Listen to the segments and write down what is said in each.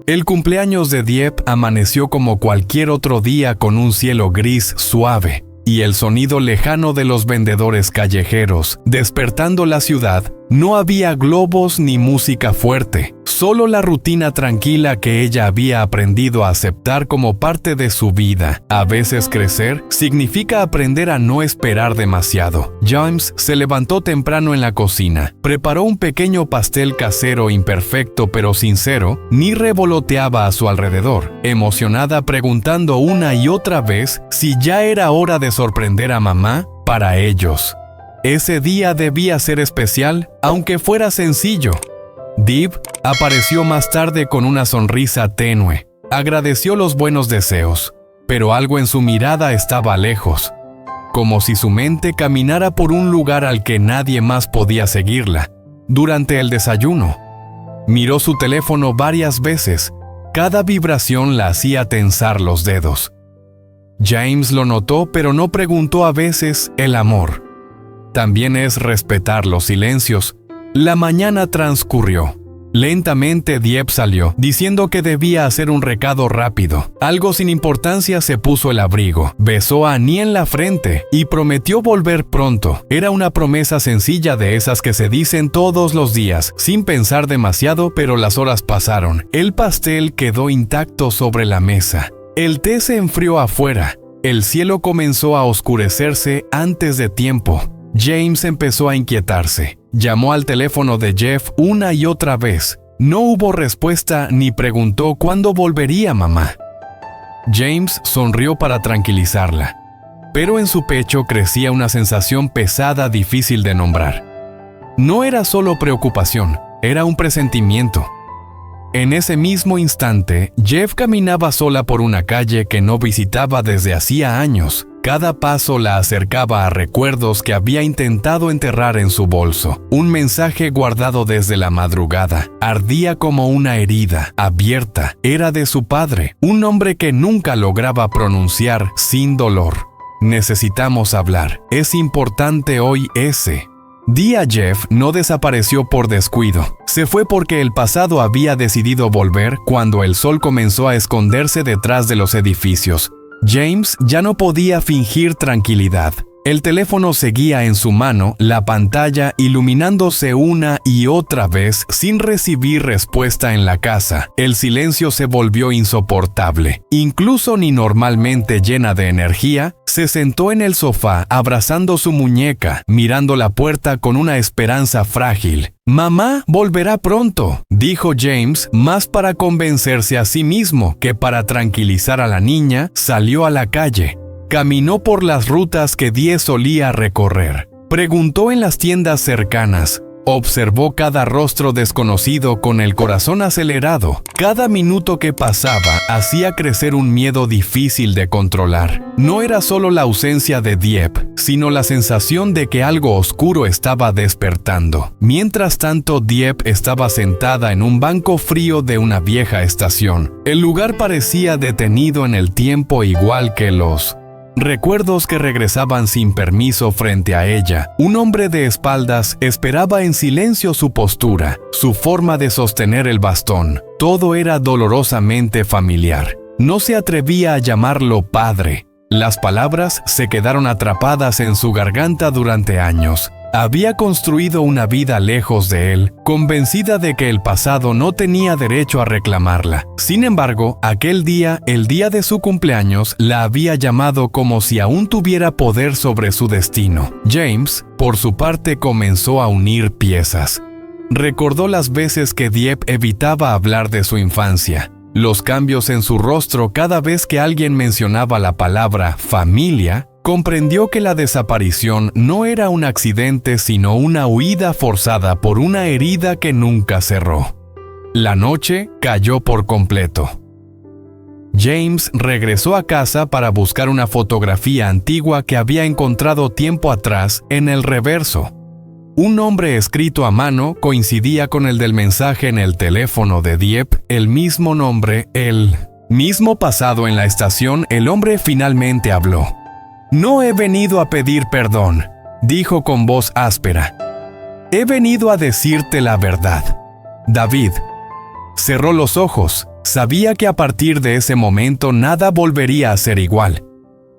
El cumpleaños de Dieppe amaneció como cualquier otro día con un cielo gris suave y el sonido lejano de los vendedores callejeros despertando la ciudad. No había globos ni música fuerte, solo la rutina tranquila que ella había aprendido a aceptar como parte de su vida. A veces crecer significa aprender a no esperar demasiado. James se levantó temprano en la cocina, preparó un pequeño pastel casero imperfecto pero sincero, ni revoloteaba a su alrededor, emocionada preguntando una y otra vez si ya era hora de sorprender a mamá para ellos. Ese día debía ser especial, aunque fuera sencillo. Dieppe apareció más tarde con una sonrisa tenue. Agradeció los buenos deseos, pero algo en su mirada estaba lejos, como si su mente caminara por un lugar al que nadie más podía seguirla. Durante el desayuno, miró su teléfono varias veces. Cada vibración la hacía tensar los dedos. James lo notó, pero no preguntó. A veces, el amor también es respetar los silencios. La mañana transcurrió. Lentamente Dieppe salió, diciendo que debía hacer un recado rápido. Algo sin importancia. Se puso el abrigo, besó a Annie en la frente y prometió volver pronto. Era una promesa sencilla, de esas que se dicen todos los días, sin pensar demasiado, pero las horas pasaron. El pastel quedó intacto sobre la mesa. El té se enfrió afuera. El cielo comenzó a oscurecerse antes de tiempo. James empezó a inquietarse. Llamó al teléfono de Jeff una y otra vez. No hubo respuesta ni preguntó cuándo volvería mamá. James sonrió para tranquilizarla, pero en su pecho crecía una sensación pesada, difícil de nombrar. No era solo preocupación, era un presentimiento. En ese mismo instante, Jeff caminaba sola por una calle que no visitaba desde hacía años. Cada paso la acercaba a recuerdos que había intentado enterrar en su bolso. Un mensaje guardado desde la madrugada. Ardía como una herida abierta. Era de su padre, un nombre que nunca lograba pronunciar sin dolor. Necesitamos hablar. Es importante hoy ese. Jeff no desapareció por descuido. Se fue porque el pasado había decidido volver cuando el sol comenzó a esconderse detrás de los edificios. James ya no podía fingir tranquilidad. El teléfono seguía en su mano, la pantalla iluminándose una y otra vez sin recibir respuesta en la casa. El silencio se volvió insoportable. Incluso ni normalmente llena de energía, se sentó en el sofá abrazando su muñeca, mirando la puerta con una esperanza frágil. «Mamá volverá pronto», dijo James, más para convencerse a sí mismo que para tranquilizar a la niña. Salió a la calle. Caminó por las rutas que Dieppe solía recorrer. Preguntó en las tiendas cercanas. Observó cada rostro desconocido con el corazón acelerado. Cada minuto que pasaba hacía crecer un miedo difícil de controlar. No era solo la ausencia de Dieppe, sino la sensación de que algo oscuro estaba despertando. Mientras tanto, Dieppe estaba sentada en un banco frío de una vieja estación. El lugar parecía detenido en el tiempo, igual que los recuerdos que regresaban sin permiso frente a ella. Un hombre de espaldas esperaba en silencio su postura, su forma de sostener el bastón. Todo era dolorosamente familiar. No se atrevía a llamarlo padre. Las palabras se quedaron atrapadas en su garganta durante años. Había construido una vida lejos de él, convencida de que el pasado no tenía derecho a reclamarla. Sin embargo, aquel día, el día de su cumpleaños, la había llamado como si aún tuviera poder sobre su destino. James, por su parte, comenzó a unir piezas. Recordó las veces que Dieppe evitaba hablar de su infancia, los cambios en su rostro cada vez que alguien mencionaba la palabra familia. Comprendió que la desaparición no era un accidente, sino una huida forzada por una herida que nunca cerró. La noche cayó por completo. James regresó a casa para buscar una fotografía antigua que había encontrado tiempo atrás en el reverso. Un nombre escrito a mano coincidía con el del mensaje en el teléfono de Dieppe, el mismo nombre, el mismo pasado en la estación. El hombre finalmente habló. «No he venido a pedir perdón», dijo con voz áspera. «He venido a decirte la verdad. David, Cerró los ojos. Sabía que a partir de ese momento nada volvería a ser igual.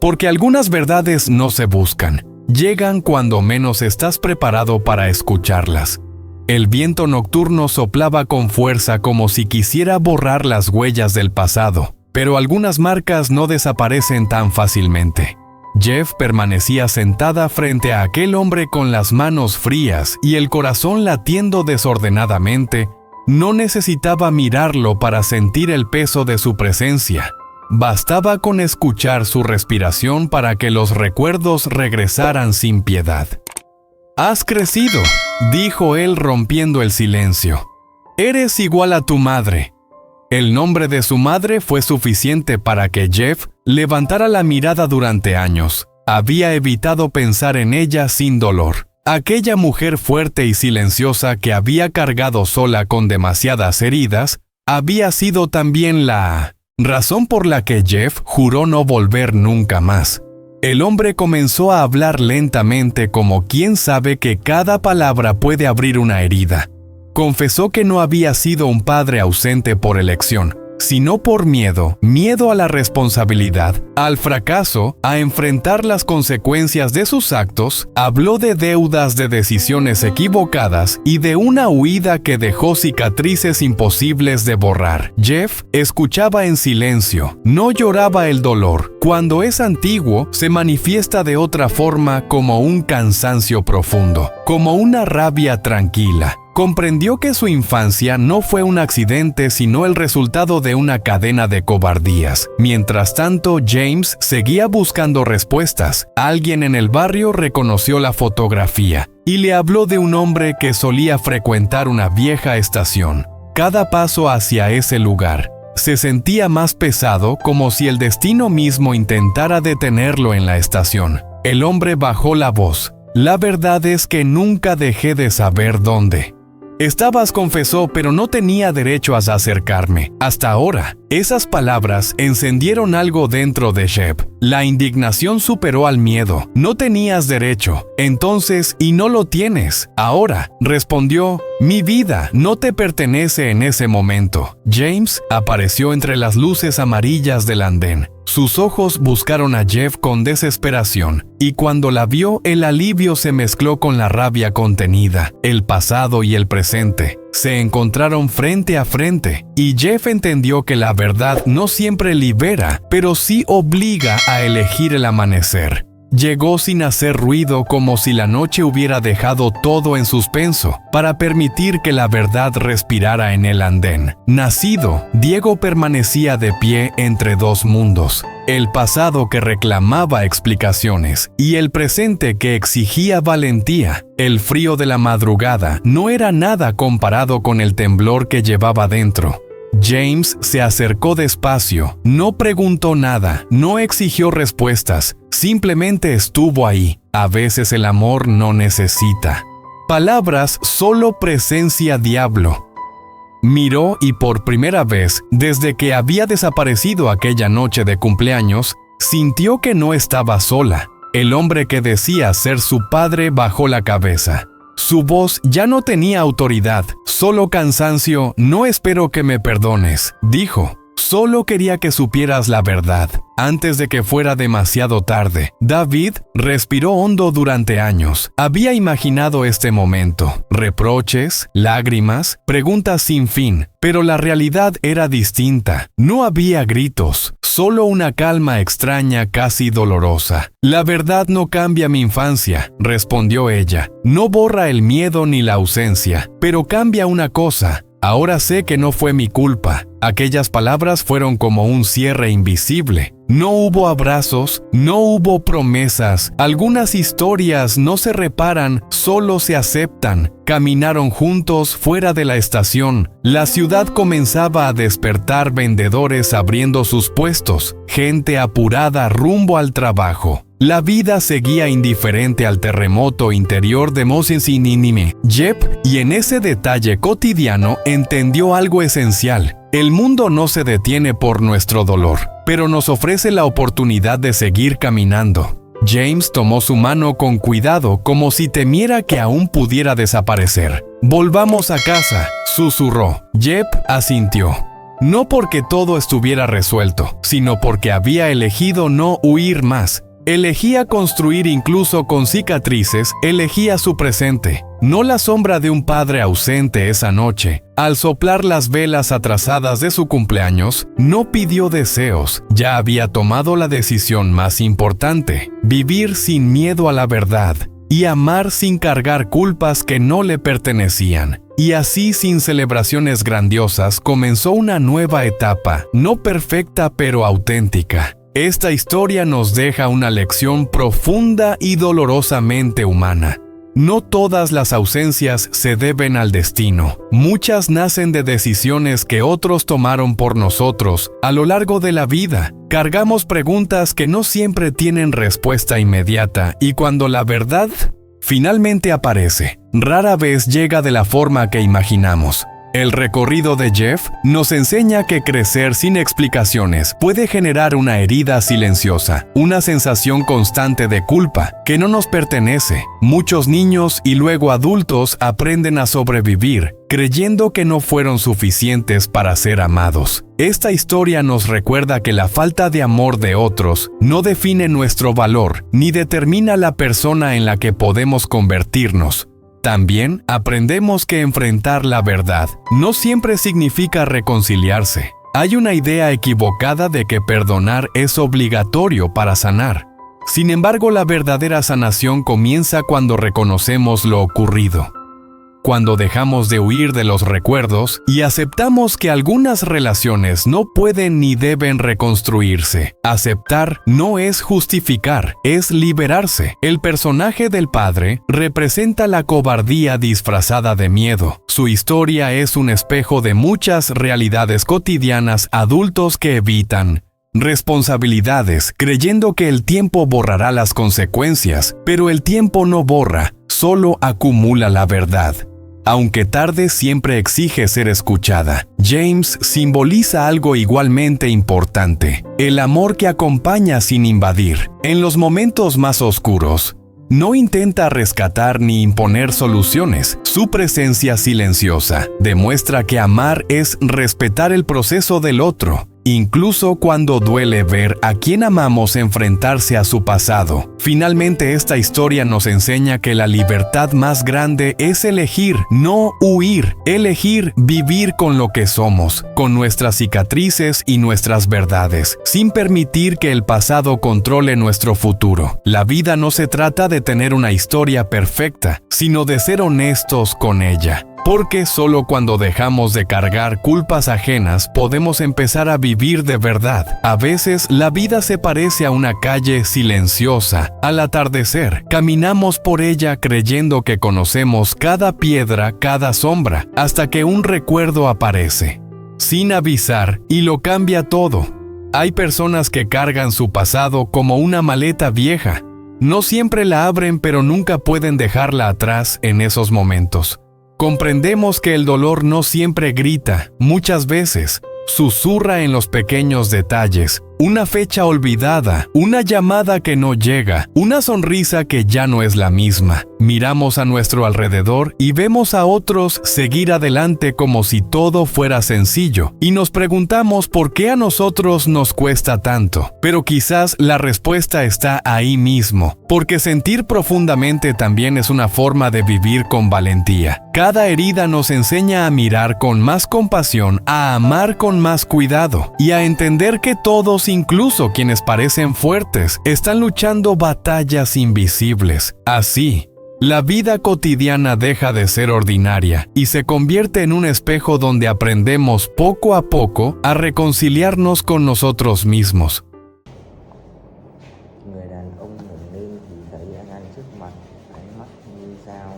Porque algunas verdades no se buscan. Llegan cuando menos estás preparado para escucharlas. El viento nocturno soplaba con fuerza como si quisiera borrar las huellas del pasado, pero algunas marcas no desaparecen tan fácilmente. Jeff permanecía sentada frente a aquel hombre con las manos frías y el corazón latiendo desordenadamente. No necesitaba mirarlo para sentir el peso de su presencia. Bastaba con escuchar su respiración para que los recuerdos regresaran sin piedad. «Has crecido», dijo él rompiendo el silencio. «Eres igual a tu madre». El nombre de su madre fue suficiente para que Jeff levantara la mirada durante años. Había evitado pensar en ella sin dolor. Aquella mujer fuerte y silenciosa que había cargado sola con demasiadas heridas, había sido también la razón por la que Jeff juró no volver nunca más. El hombre comenzó a hablar lentamente como quien sabe que cada palabra puede abrir una herida. Confesó que no había sido un padre ausente por elección, sino por miedo a la responsabilidad, al fracaso, a enfrentar las consecuencias de sus actos. Habló de deudas, de decisiones equivocadas y de una huida que dejó cicatrices imposibles de borrar. Jeff escuchaba en silencio, no lloraba el dolor. Cuando es antiguo, se manifiesta de otra forma, como un cansancio profundo, como una rabia tranquila. Comprendió que su infancia no fue un accidente, sino el resultado de una cadena de cobardías. Mientras tanto, James seguía buscando respuestas. Alguien en el barrio reconoció la fotografía y le habló de un hombre que solía frecuentar una vieja estación. Cada paso hacia ese lugar se sentía más pesado, como si el destino mismo intentara detenerlo en la estación. El hombre bajó la voz. «La verdad es que nunca dejé de saber dónde estabas», confesó, «pero no tenía derecho a acercarme. Hasta ahora». Esas palabras encendieron algo dentro de Jeff. La indignación superó al miedo. «No tenías derecho. Entonces, y no lo tienes. Ahora», respondió. «Mi vida no te pertenece en ese momento». James apareció entre las luces amarillas del andén. Sus ojos buscaron a Jeff con desesperación, y cuando la vio, el alivio se mezcló con la rabia contenida. El pasado y el presente se encontraron frente a frente, y Jeff entendió que la verdad no siempre libera, pero sí obliga a elegir el amanecer. Llegó sin hacer ruido, como si la noche hubiera dejado todo en suspenso, para permitir que la verdad respirara en el andén. Nacido, Diego permanecía de pie entre dos mundos. El pasado que reclamaba explicaciones y el presente que exigía valentía. El frío de la madrugada no era nada comparado con el temblor que llevaba dentro. James se acercó despacio, no preguntó nada, no exigió respuestas, simplemente estuvo ahí. A veces el amor no necesita palabras, solo presencia. Diablo. Miró y por primera vez, desde que había desaparecido aquella noche de cumpleaños, sintió que no estaba sola. El hombre que decía ser su padre bajó la cabeza. Su voz ya no tenía autoridad, solo cansancio. «No espero que me perdones», dijo. «Solo quería que supieras la verdad, antes de que fuera demasiado tarde». David respiró hondo durante años. Había imaginado este momento. Reproches, lágrimas, preguntas sin fin. Pero la realidad era distinta. No había gritos, solo una calma extraña, casi dolorosa. «La verdad no cambia mi infancia», respondió ella. «No borra el miedo ni la ausencia, pero cambia una cosa. Ahora sé que no fue mi culpa». Aquellas palabras fueron como un cierre invisible. No hubo abrazos, no hubo promesas. Algunas historias no se reparan, solo se aceptan. Caminaron juntos fuera de la estación. La ciudad comenzaba a despertar, vendedores abriendo sus puestos, gente apurada rumbo al trabajo. La vida seguía indiferente al terremoto interior de Mosensinínime. Jeff, y en ese detalle cotidiano, entendió algo esencial. El mundo no se detiene por nuestro dolor, pero nos ofrece la oportunidad de seguir caminando. James tomó su mano con cuidado como si temiera que aún pudiera desaparecer. «Volvamos a casa», susurró. Jeb asintió. No porque todo estuviera resuelto, sino porque había elegido no huir más. Elegía construir incluso con cicatrices, elegía su presente, no la sombra de un padre ausente esa noche. Al soplar las velas atrasadas de su cumpleaños, no pidió deseos, ya había tomado la decisión más importante: vivir sin miedo a la verdad y amar sin cargar culpas que no le pertenecían. Y así, sin celebraciones grandiosas, comenzó una nueva etapa, no perfecta pero auténtica. Esta historia nos deja una lección profunda y dolorosamente humana. No todas las ausencias se deben al destino. Muchas nacen de decisiones que otros tomaron por nosotros a lo largo de la vida. Cargamos preguntas que no siempre tienen respuesta inmediata, y cuando la verdad finalmente aparece, rara vez llega de la forma que imaginamos. El recorrido de Jeff nos enseña que crecer sin explicaciones puede generar una herida silenciosa, una sensación constante de culpa que no nos pertenece. Muchos niños y luego adultos aprenden a sobrevivir, creyendo que no fueron suficientes para ser amados. Esta historia nos recuerda que la falta de amor de otros no define nuestro valor, ni determina la persona en la que podemos convertirnos. También aprendemos que enfrentar la verdad no siempre significa reconciliarse. Hay una idea equivocada de que perdonar es obligatorio para sanar. Sin embargo, la verdadera sanación comienza cuando reconocemos lo ocurrido, cuando dejamos de huir de los recuerdos y aceptamos que algunas relaciones no pueden ni deben reconstruirse. Aceptar no es justificar, es liberarse. El personaje del padre representa la cobardía disfrazada de miedo. Su historia es un espejo de muchas realidades cotidianas, adultos que evitan responsabilidades, creyendo que el tiempo borrará las consecuencias, pero el tiempo no borra, solo acumula la verdad. Aunque tarde, siempre exige ser escuchada. James simboliza algo igualmente importante: el amor que acompaña sin invadir. En los momentos más oscuros, no intenta rescatar ni imponer soluciones. Su presencia silenciosa demuestra que amar es respetar el proceso del otro, incluso cuando duele ver a quien amamos enfrentarse a su pasado. Finalmente, esta historia nos enseña que la libertad más grande es elegir, no huir. Elegir vivir con lo que somos, con nuestras cicatrices y nuestras verdades, sin permitir que el pasado controle nuestro futuro. La vida no se trata de tener una historia perfecta, sino de ser honestos con ella. Porque solo cuando dejamos de cargar culpas ajenas podemos empezar a vivir de verdad. A veces la vida se parece a una calle silenciosa. Al atardecer, caminamos por ella creyendo que conocemos cada piedra, cada sombra, hasta que un recuerdo aparece, sin avisar, y lo cambia todo. Hay personas que cargan su pasado como una maleta vieja. No siempre la abren, pero nunca pueden dejarla atrás en esos momentos. Comprendemos que el dolor no siempre grita, muchas veces susurra en los pequeños detalles. Una fecha olvidada, una llamada que no llega, una sonrisa que ya no es la misma. Miramos a nuestro alrededor y vemos a otros seguir adelante como si todo fuera sencillo, y nos preguntamos por qué a nosotros nos cuesta tanto. Pero quizás la respuesta está ahí mismo, porque sentir profundamente también es una forma de vivir con valentía. Cada herida nos enseña a mirar con más compasión, a amar con más cuidado y a entender que todos, incluso quienes parecen fuertes, están luchando batallas invisibles. Así, la vida cotidiana deja de ser ordinaria y se convierte en un espejo donde aprendemos poco a poco a reconciliarnos con nosotros mismos. Người đàn ông ngẩng lên thì thấy anh An trước mặt, ánh mắt như dao,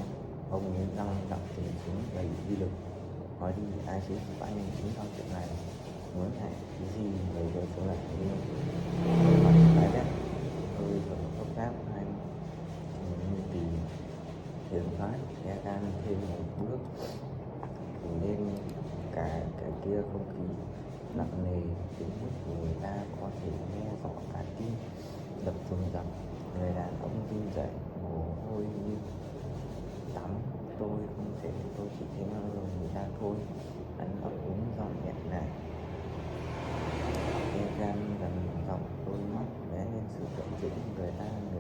ông ấy răng đập tiếng súng đầy uy lực. Nói đi, ai sẽ giúp anh đứng sau chuyện này? Muốn hại cái gì người đời chống lại đi. Mặt tái đét, hơi thở gấp gáp anh như kỳ hiền thoát, ghé gan thêm một bước, thì nên cả cái kia không khí nặng nề, tiếng hít của người ta có thể nghe rõ cả tim đập dồn dập. Người đàn ông run rẩy, mồ hôi như tắm. Tôi không thể, tôi chỉ thấy ngơ người ta thôi. Hắn ấp úng giọng nghẹn ngào. Egan gần giọng, đôi mắt lóe lên sự giận dữ. Người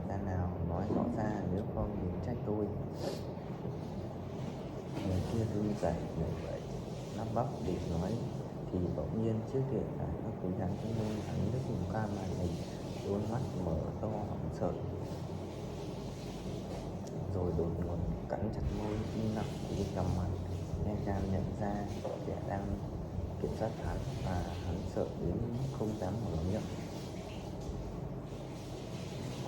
ta nào nói rõ ra, nếu không đừng trách tôi. Người kia run rẩy, người vậy lắp bắp định nói thì bỗng nhiên trước điện thoại nó cúi gắng cái môi, hắn lướt qua màn hình, đôi mắt mở to hoảng sợ, rồi đột ngột cắn chặt môi, im lặng cúi gằm mặt. Egan nhận ra kẻ đang kiểm soát hắn và hắn sợ đến mức không dám mở miệng.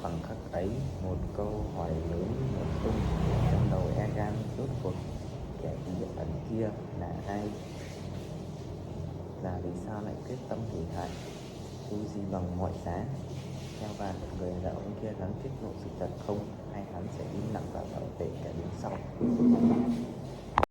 Khoảnh khắc ấy, một câu hỏi lớn nổ tung trong đầu Egan. Rốt cuộc kẻ bí ẩn kia là ai? Là vì sao lại quyết tâm hủy hoại Fuji bằng mọi giá? Theo bạn, người đàn ông kia hắn tiết lộ sự thật không, hay hắn sẽ im lặng và bảo vệ kẻ đứng sau?